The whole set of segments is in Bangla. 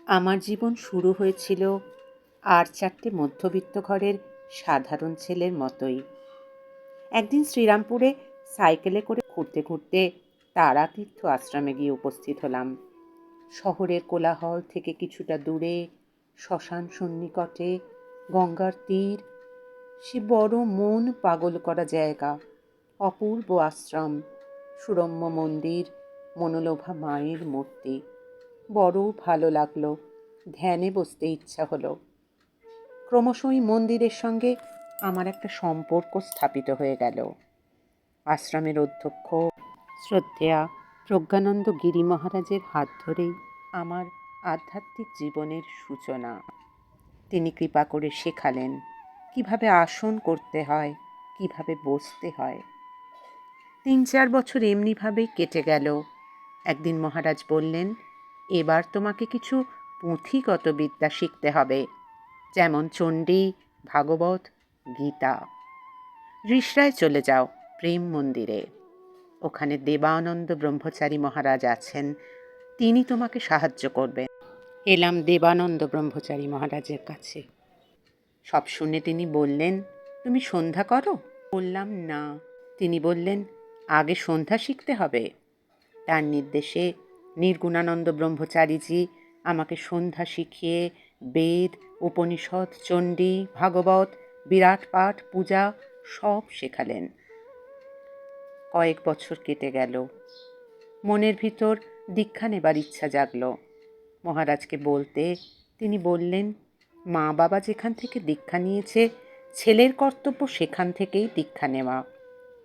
আমার জীবন শুরু হয়েছিল আর চারটে মধ্যবিত্ত ঘরের সাধারণ ছেলের মতোই। একদিন শ্রীরামপুরে সাইকেলে করে ঘুরতে ঘুরতে তারাতীর্থ আশ্রমে গিয়ে উপস্থিত হলাম। শহরের কোলাহল থেকে কিছুটা দূরে, শ্মশান সন্নিকটে, গঙ্গার তীর, সে বড় মন পাগল করা জায়গা, অপূর্ব আশ্রম, সুরম্য মন্দির, মনোলোভা মায়ের মূর্তি। বড় ভালো লাগলো, ধ্যানে বসতে ইচ্ছা হলো। ক্রমশই মন্দিরের সঙ্গে আমার একটা সম্পর্ক স্থাপিত হয়ে গেল। আশ্রমের অধ্যক্ষ শ্রদ্ধেয়া প্রজ্ঞানন্দ গিরি মহারাজের হাত ধরেই আমার আধ্যাত্মিক জীবনের সূচনা। তিনি কৃপা করে শেখালেন কিভাবে আসন করতে হয়, কিভাবে বসতে হয়। 3-4 বছর এমনিভাবেই কেটে গেল। একদিন মহারাজ বললেন, এবার তোমাকে কিছু পুঁথিগত বিদ্যা শিখতে হবে, যেমন চণ্ডী, ভাগবত, গীতা। রিষড়ায় চলে যাও, প্রেম মন্দিরে। ওখানে দেবানন্দ ব্রহ্মচারী মহারাজ আছেন, তিনি তোমাকে সাহায্য করবেন। এলাম দেবানন্দ ব্রহ্মচারী মহারাজের কাছে। সব শুনে তিনি বললেন, তুমি সন্ধ্যা করো? বললাম না। তিনি বললেন, আগে সন্ধ্যা শিখতে হবে। তার নির্দেশে নির্গুণানন্দ ব্রহ্মচারীজি আমাকে সন্ধ্যা শিখিয়ে বেদ, উপনিষদ, চণ্ডী, ভাগবত, বিরাট পাঠ, পূজা সব শেখালেন। কয়েক বছর কেটে গেল। মনের ভিতর দীক্ষা নেবার ইচ্ছা জাগল। মহারাজকে বলতে তিনি বললেন, মা বাবা যেখান থেকে দীক্ষা নিয়েছে, ছেলের কর্তব্য সেখান থেকেই দীক্ষা নেওয়া।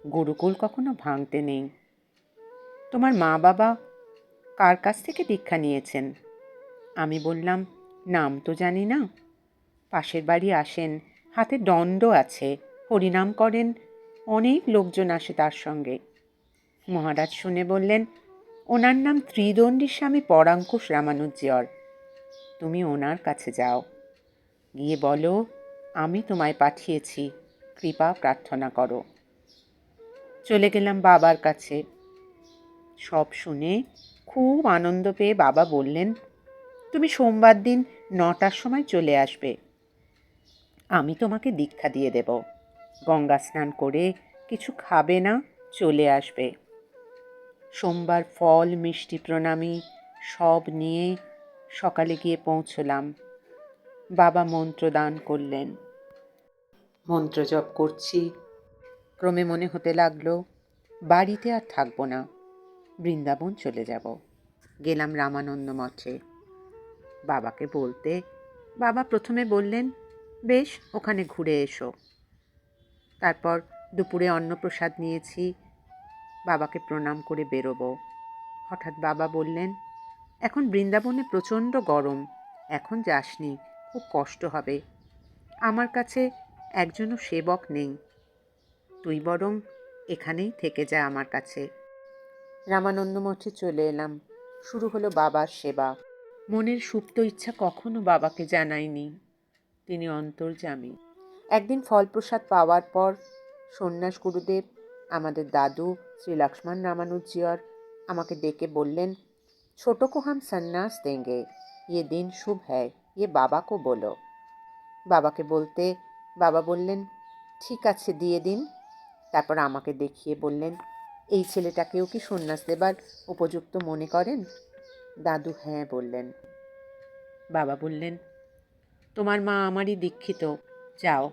গুরুকুল কখনো ভাঙতে নেই। তোমার মা বাবা কার কাছ থেকে দীক্ষা নিয়েছেন? আমি বললাম, নাম তো জানি না। পাশের বাড়ি আসেন, হাতে দণ্ড আছে, হরিনাম করেন, অনেক লোকজন আসে তার সঙ্গে। মহারাজ শুনে বললেন, ওনার নাম ত্রিদণ্ডী স্বামী পরাঙ্কুশ রামানুজ্জর। তুমি ওনার কাছে যাও, গিয়ে বলো আমি তোমায় পাঠিয়েছি, কৃপা প্রার্থনা করো। চলে গেলাম বাবার কাছে। সব শুনে খুব আনন্দ পেয়ে বাবা বললেন, তুমি সোমবার দিন 9টার সময় চলে আসবে, আমি তোমাকে দীক্ষা দিয়ে দেব। গঙ্গা স্নান করে কিছু খাবে না, চলে আসবে। সোমবার ফল, মিষ্টি, প্রণামী সব নিয়ে সকালে গিয়ে পৌঁছলাম। বাবা মন্ত্র দান করলেন। মন্ত্র জপ করছি। ক্রমে মনে হতে লাগলো বাড়িতে আর থাকবো না, বৃন্দাবন চলে যাব। গেলাম রামানন্দ মঠে। বাবাকে বলতে বাবা প্রথমে বললেন, বেশ, ওখানে ঘুরে এসো। তারপর দুপুরে অন্নপ্রসাদ নিয়েছি, বাবাকে প্রণাম করে বেরোবো। হঠাৎ বাবা বললেন, এখন বৃন্দাবনে প্রচণ্ড গরম, এখন যাসনি, খুব কষ্ট হবে। আমার কাছে একজনও সেবক নেই, তুই বরং এখানেই থেকে যা আমার কাছে। রামানন্দ মঠে চলে এলাম। শুরু হলো বাবার সেবা। মনের সুপ্ত ইচ্ছা কখনো বাবাকে জানাইনি, তিনি অন্তর্যামী। একদিন ফলপ্রসাদ পাওয়ার পর সন্ন্যাস গুরুদেব, আমাদের দাদু শ্রী লক্ষ্মণ রামানুজ্জর, আমাকে ডেকে বললেন, ছোটো को हम सन्यास देंगे, ये दिन शुभ है, ये बाबा को बोलो। বাবাকে বলতে বাবা বললেন, ঠিক আছে, দিয়ে দিন। তারপর আমাকে দেখিয়ে বললেন, এই ছেলেটাকেও কি সন্ন্যাস দেবার উপযুক্ত মনে করেন? দাদু হ্যাঁ বললেন। বাবা বললেন, তোমার মা আমারই দীক্ষিত, যাও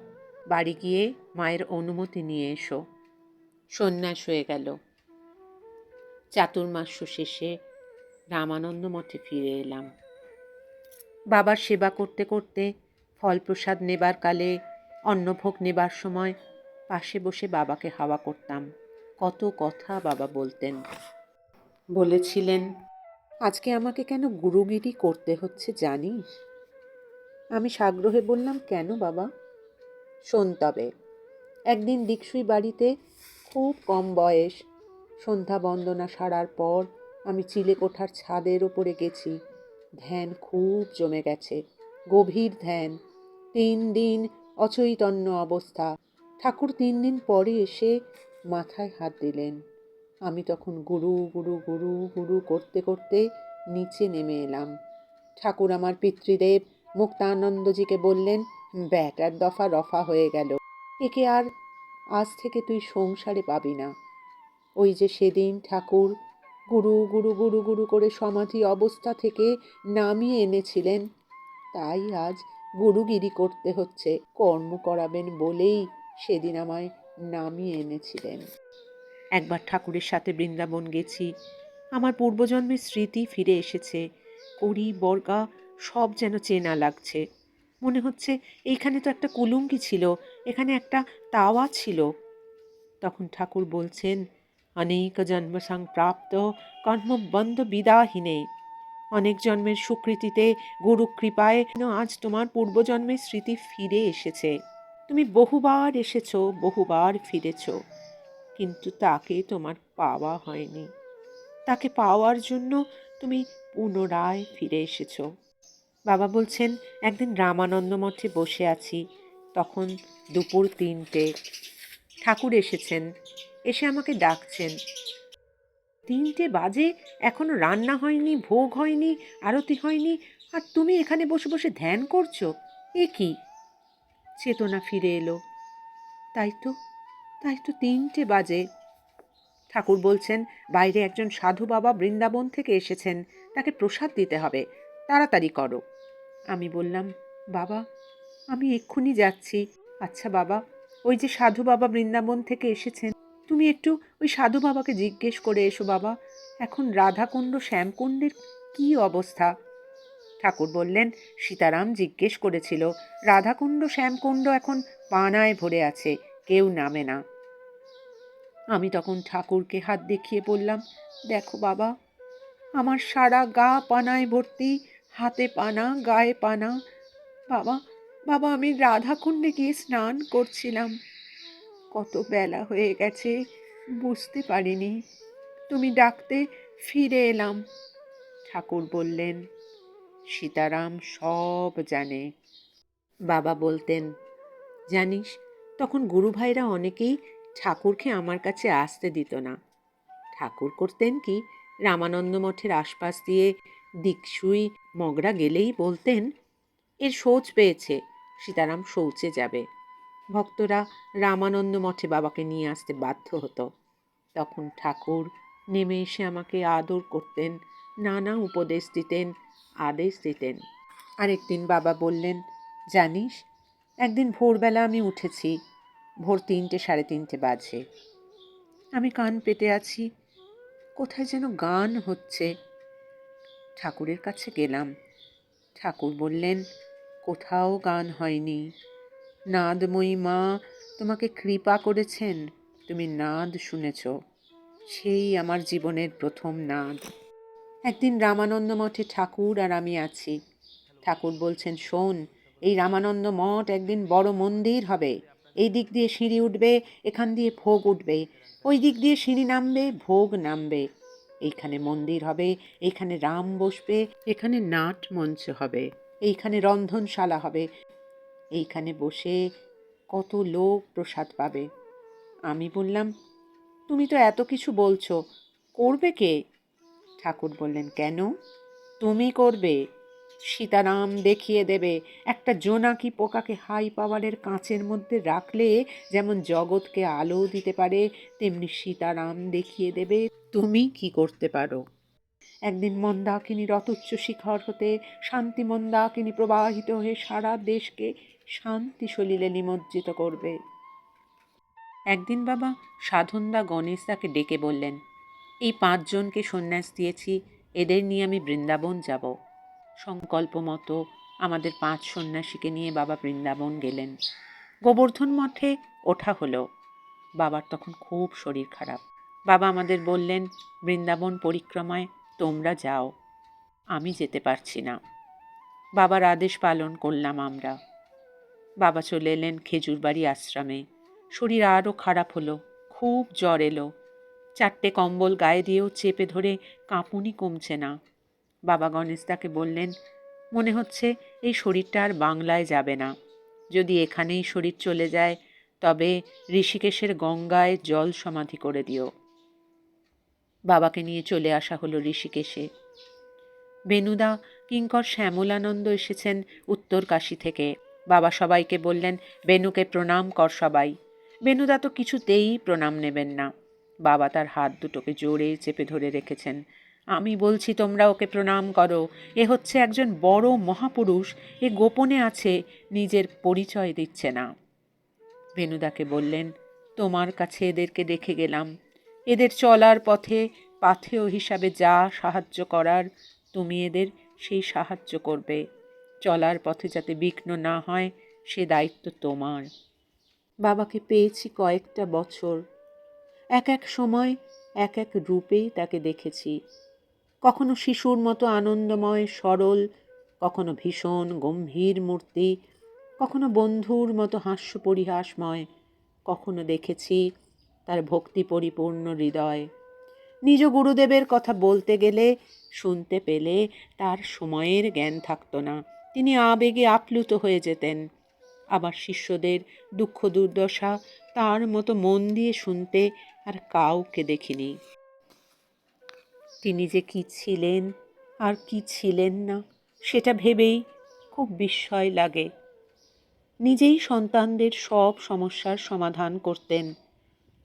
বাড়ি গিয়ে মায়ের অনুমতি নিয়ে এসো। সন্ন্যাস হয়ে গেল। চাতুর্মাস্য শেষে রামানন্দ মঠে ফিরে এলাম। বাবার সেবা করতে করতে ফলপ্রসাদ নেবার কালে, অন্নভোগ নেবার সময় পাশে বসে বাবাকে হাওয়া করতাম। কত কথা বাবা বলতেন। বলেছিলেন, আজকে আমাকে কেন গুরুগিরি করতে হচ্ছে জানিস? আমি সাগ্রহে বললাম, কেন বাবা? শোন তবে। একদিন দীক্ষুই বাড়িতে, খুব কম বয়স, সন্ধ্যা বন্দনা সারার পর আমি চিলেকোঠার ছাদের ওপরে গেছি। ধ্যান খুব জমে গেছে, গভীর ধ্যান। 3 দিন অচৈতন্য অবস্থা। ঠাকুর 3 দিন পরে এসে মাথায় হাত দিলেন। আমি তখন গুরু গুরু গুরু গুরু করতে করতে নিচে নেমে এলাম। ঠাকুর আমার পিতৃদেব মুক্তানন্দজিকে বললেন, ব্যাটার দফা রফা হয়ে গেল, একে আর আজ থেকে তুই সংসারে পাবি না। ওই যে সেদিন ঠাকুর গুরু গুরু গুরু গুরু করে সমাধি অবস্থা থেকে নামিয়ে এনেছিলেন, তাই আজ গুরুগিরি করতে হচ্ছে। কর্ম করাবেন বলেই সেদিন আমায় নামিয়ে এনেছিলেন। একবার ঠাকুরের সাথে বৃন্দাবন গেছি, আমার পূর্বজন্মের স্মৃতি ফিরে এসেছে। কড়ি বর্গা সব যেন চেনা লাগছে। মনে হচ্ছে এইখানে তো একটা কুলুঙ্গি ছিল, এখানে একটা তাওয়া ছিল। তখন ঠাকুর বলছেন, অনেক জন্ম সংপ্রাপ্ত কর্মবন্ধ বিদাহীনে, অনেক জন্মের সুকৃতিতে গুরু কৃপায় আজ তোমার পূর্বজন্মের স্মৃতি ফিরে এসেছে। তুমি বহুবার এসেছ, বহুবার ফিরেছ, কিন্তু তাকে তোমার পাওয়া হয়নি। তাকে পাওয়ার জন্য তুমি পুনরায় ফিরে এসেছ। বাবা বলছেন, একদিন রামানন্দ মঠে বসে আছি, তখন দুপুর 3টে। ঠাকুর এসেছেন, এসে আমাকে ডাকছেন। 3টে বাজে, এখনো রান্না হয়নি, ভোগ হয়নি, আরতি হয়নি, আর তুমি এখানে বসে বসে ধ্যান করছো, এ কি? চেতনা ফিরে এলো। তাই তো 3টে বাজে। ঠাকুর বলছেন, বাইরে একজন সাধু বাবা বৃন্দাবন থেকে এসেছেন, তাকে প্রসাদ দিতে হবে, তাড়াতাড়ি করো। আমি বললাম, বাবা আমি এক্ষুনি যাচ্ছি। আচ্ছা বাবা, ওই যে সাধু বাবা বৃন্দাবন থেকে এসেছেন, তুমি একটু ওই সাধু বাবাকে জিজ্ঞেস করে এসো বাবা, এখন রাধাকুণ্ড শ্যামকুণ্ডের কি অবস্থা। ঠাকুর বললেন, সীতারাম জিজ্ঞেস করেছিল, রাধাকুণ্ড শ্যামকুণ্ড এখন পানায় ভরে আছে, কেউ নামে না। আমি তখন ঠাকুরকে হাত দেখিয়ে বললাম, দেখো বাবা, আমার সারা গা পানায় ভর্তি, হাতে পানা, গায়ে পানা। বাবা বাবা আমি রাধাকুণ্ডে গিয়ে স্নান করছিলাম, কত বেলা হয়ে গেছে বুঝতে পারিনি, তুমি ডাকতে ফিরে এলাম। ঠাকুর বললেন, সীতারাম সব জানে। বাবা বলতেন, জানিস, তখন গুরু ভাইরা অনেকেই ঠাকুরকে আমার কাছে আসতে দিত না। ঠাকুর করতেন কি, রামানন্দ মঠের আশপাশ দিয়ে দিকসুই মগরা গেলেই বলতেন, এর শৌচ পেয়েছে, সীতারাম শৌচে যাবে। ভক্তরা রামানন্দ মঠে বাবাকে নিয়ে আসতে বাধ্য হতো। তখন ঠাকুর নেমে এসে আমাকে আদর করতেন, নানা উপদেশ দিতেন, আদেশ দিতেন। আরেকদিন বাবা বললেন, জানিস, একদিন ভোরবেলা আমি উঠেছি, ভোর 3টে 3:30 বাজে। আমি কান পেতে আছি, কোথায় যেন গান হচ্ছে। ঠাকুরের কাছে গেলাম। ঠাকুর বললেন, কোথাও গান হয়নি, নাদময়ী মা তোমাকে কৃপা করেছেন, তুমি নাদ শুনেছ, সেই আমার জীবনের প্রথম নাদ। একদিন রামানন্দ মঠে ঠাকুর আর আমি আছি। ঠাকুর বলছেন, শোন, এই রামানন্দ মঠ একদিন বড় মন্দির হবে, এই দিক দিয়ে সিঁড়ি উঠবে, এখান দিয়ে ভোগ উঠবে, ওই দিক দিয়ে সিঁড়ি নামবে, ভোগ নামবে। এইখানে মন্দির হবে, এইখানে রাম বসবে, এখানে নাট মঞ্চ হবে, এইখানে রন্ধনশালা হবে, এইখানে বসে কত লোক প্রসাদ পাবে। আমি বললাম, তুমি তো এত কিছু বলছো, করবে কে? ঠাকুর বললেন, কেন? তুমি করবে। সীতারাম দেখিয়ে দেবে, একটা জোনাকি পোকাকে হাই পাওয়ারের কাঁচের মধ্যে রাখলে যেমন জগৎকে আলো দিতে পারে, তেমনি সীতারাম দেখিয়ে দেবে তুমি কি করতে পারো। একদিন মন্দাকিনীর অতুচ্চ শিখর হতে শান্তি মন্দাকিনী প্রবাহিত হয়ে সারা দেশকে শান্তি সলিলে নিমজ্জিত করবে। একদিন বাবা সাধনদা গণেশদাকে ডেকে বললেন, এই 5 জনকে সন্ন্যাস দিয়েছি, এদের নিয়ে আমি বৃন্দাবন যাব। সংকল্প মতো আমাদের 5 সন্ন্যাসীকে নিয়ে বাবা বৃন্দাবন গেলেন। গোবর্ধন মঠে ওঠা হলো। বাবার তখন খুব শরীর খারাপ। বাবা আমাদের বললেন, বৃন্দাবন পরিক্রমায় তোমরা যাও, আমি যেতে পারছি না। বাবার আদেশ পালন করলাম আমরা। বাবা চলে এলেন খেজুরবাড়ি আশ্রমে। শরীর আরও খারাপ হলো, খুব জ্বর এলো। 4টে কম্বল গায়ে দিয়েও চেপে ধরে কাঁপুনি কমছে না। বাবা গণেশদাকে বললেন, মনে হচ্ছে এই শরীরটা আর বাংলায় যাবে না। যদি এখানেই শরীর চলে যায়, তবে ঋষিকেশের গঙ্গায় জল সমাধি করে দিও। বাবাকে নিয়ে চলে আসা হলো ঋষিকেশে। বেনুদা কিঙ্কর শ্যামলানন্দ এসেছেন উত্তরকাশী থেকে। বাবা সবাইকে বললেন, বেনুকে প্রণাম কর সবাই। বেনুদা তো কিছুতেই প্রণাম নেবেন না। বাবা তার হাত দুটোকে জোরে চেপে ধরে রেখেছেন। আমি বলছি তোমরা ওকে প্রণাম করো, এ হচ্ছে একজন বড় মহাপুরুষ, এ গোপনে আছে, নিজের পরিচয় দিচ্ছে না। বেনুদাকে বললেন, তোমার কাছে এদেরকে রেখে গেলাম, এদের চলার পথে পাথেয় হিসাবে যা সাহায্য করার তুমি এদের সেই সাহায্য করবে। চলার পথে যাতে বিঘ্ন না হয় সে দায়িত্ব তোমার। বাবাকে পেয়েছি কয়েকটা বছর, এক এক সময় এক এক রূপেই তাকে দেখেছি। কখনো শিশুর মতো আনন্দময় সরল, কখনো ভীষণ গম্ভীর মূর্তি, কখনো বন্ধুর মতো হাস্য পরিহাসময়, কখনো দেখেছি তার ভক্তি পরিপূর্ণ হৃদয়। নিজ গুরুদেবের কথা বলতে গেলে, শুনতে পেলে তার সময়ের জ্ঞান থাকত না, তিনি আবেগে আপ্লুত হয়ে যেতেন। আবার শিষ্যদের দুঃখ দুর্দশা তার মতো মন দিয়ে শুনতে আর কাউকে দেখিনি। তিনি যে কি ছিলেন আর কি ছিলেন না সেটা ভেবেই খুব বিস্ময় লাগে। নিজেই সন্তানদের সব সমস্যার সমাধান করতেন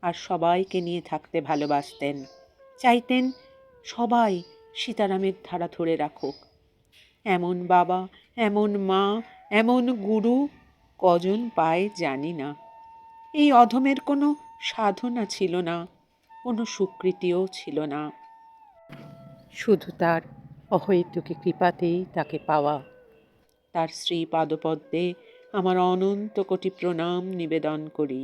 আর সবাইকে নিয়ে থাকতে ভালোবাসতেন। চাইতেন সবাই সীতারামের ধারা ধরে রাখুক। এমন বাবা, এমন মা, এমন গুরু কজন পায় জানি না। এই অধমের কোনো সাধনা ছিল না, কোনো স্বীকৃতিও ছিল না, শুধু তার অহৈতুকী কৃপাতেই তাকে পাওয়া। তার শ্রী পাদপদ্মে আমার অনন্ত কোটি প্রণাম নিবেদন করি।